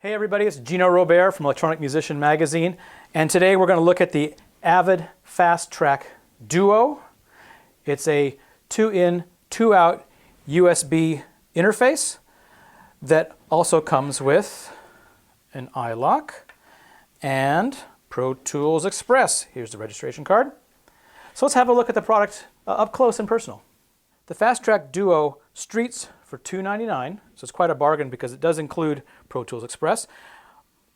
Hey everybody, it's Gino Robert from Electronic Musician Magazine, and today we're going to look at the Avid Fast Track Duo. It's a 2-in, 2-out USB interface that also comes with an iLok and Pro Tools Express. Here's the registration card. So let's have a look at the product up close and personal. The Fast Track Duo Streets for $299, so it's quite a bargain because it does include Pro Tools Express.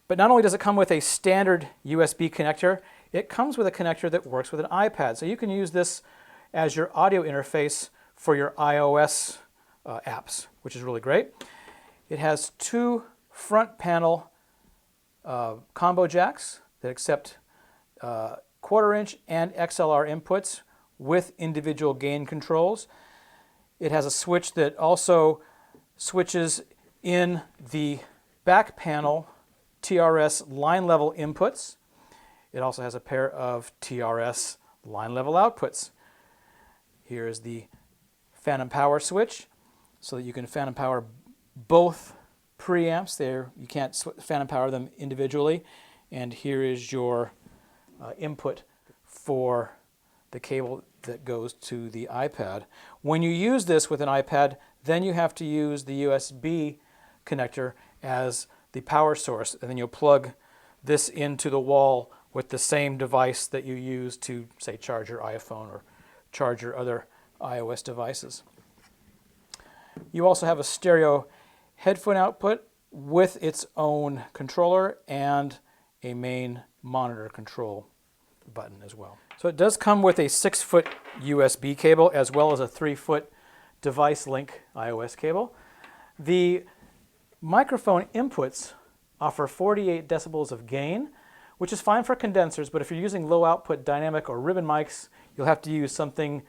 But not only does it come with a standard USB connector, it comes with a connector that works with an iPad. So you can use this as your audio interface for your iOS apps, which is really great. It has two front panel combo jacks that accept 1/4-inch and XLR inputs with individual gain controls. It has a switch that also switches in the back panel TRS line level inputs. It also has a pair of TRS line level outputs. Here is the phantom power switch so that you can phantom power both preamps. There, you can't phantom power them individually. And here is your input for the cable that goes to the iPad. When you use this with an iPad, then you have to use the USB connector as the power source, and then you'll plug this into the wall with the same device that you use to, say, charge your iPhone or charge your other iOS devices. You also have a stereo headphone output with its own controller and a main monitor control button as well. So it does come with a 6-foot USB cable as well as a 3-foot device link iOS cable. The microphone inputs offer 48 decibels of gain, which is fine for condensers, but if you're using low output dynamic or ribbon mics, you'll have to use something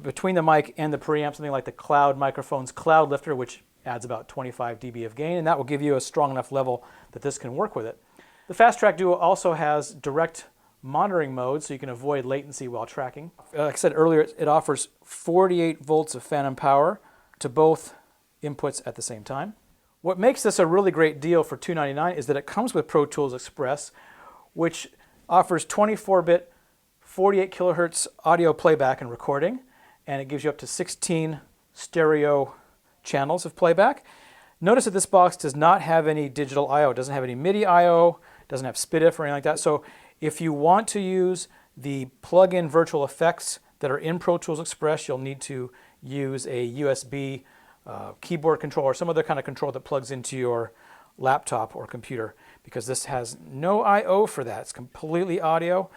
between the mic and the preamp, something like the Cloud Microphones Cloud Lifter, which adds about 25 dB of gain, and that will give you a strong enough level that this can work with it. The Fast Track Duo also has direct monitoring mode, so you can avoid latency while tracking. Like I said earlier, it offers 48 volts of phantom power to both inputs at the same time. What makes this a really great deal for $299 is that it comes with Pro Tools Express, which offers 24-bit, 48 kilohertz audio playback and recording, and it gives you up to 16 stereo channels of playback. Notice that this box does not have any digital I/O. It doesn't have any MIDI I/O, doesn't have SPDIF or anything like that. So if you want to use the plug-in virtual effects that are in Pro Tools Express, you'll need to use a USB keyboard control or some other kind of control that plugs into your laptop or computer, because this has no I/O for that. It's completely audio,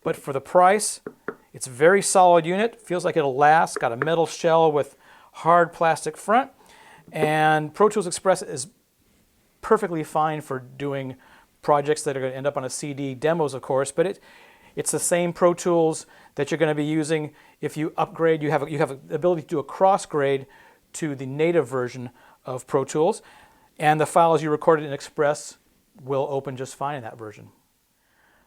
but for the price, it's a very solid unit. Feels like it'll last. Got a metal shell with hard plastic front, and Pro Tools Express is perfectly fine for doing projects that are going to end up on a CD, demos of course, but it's the same Pro Tools that you're going to be using if you upgrade. You have the ability to do a cross grade to the native version of Pro Tools, and the files you recorded in Express will open just fine in that version.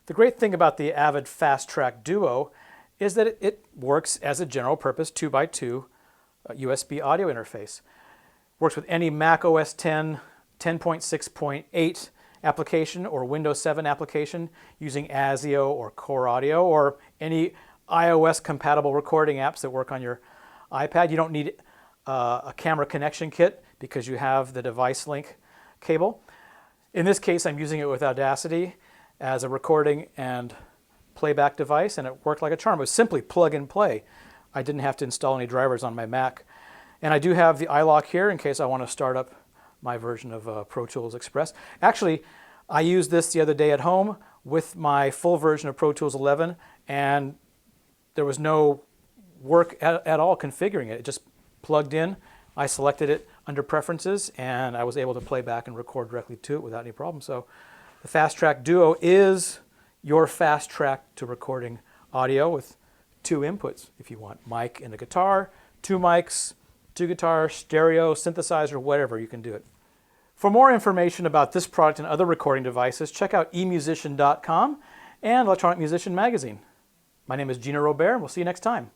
The great thing about the Avid Fast Track Duo is that it works as a general purpose 2x2 USB audio interface. Works with any Mac OS X, 10.6.8 application or Windows 7 application using ASIO or Core Audio or any iOS compatible recording apps that work on your iPad. You don't need a camera connection kit because you have the device link cable. In this case, I'm using it with Audacity as a recording and playback device, and it worked like a charm. It was simply plug and play. I didn't have to install any drivers on my Mac. And I do have the iLok here in case I want to start up my version of Pro Tools Express. Actually, I used this the other day at home with my full version of Pro Tools 11, and there was no work at all configuring it. It just plugged in. I selected it under Preferences, and I was able to play back and record directly to it without any problem. So the Fast Track Duo is your fast track to recording audio with 2 inputs if you want. Mic and a guitar, 2 mics, 2 guitars, stereo, synthesizer, whatever, you can do it. For more information about this product and other recording devices, check out emusician.com and Electronic Musician Magazine. My name is Gino Robert, and we'll see you next time.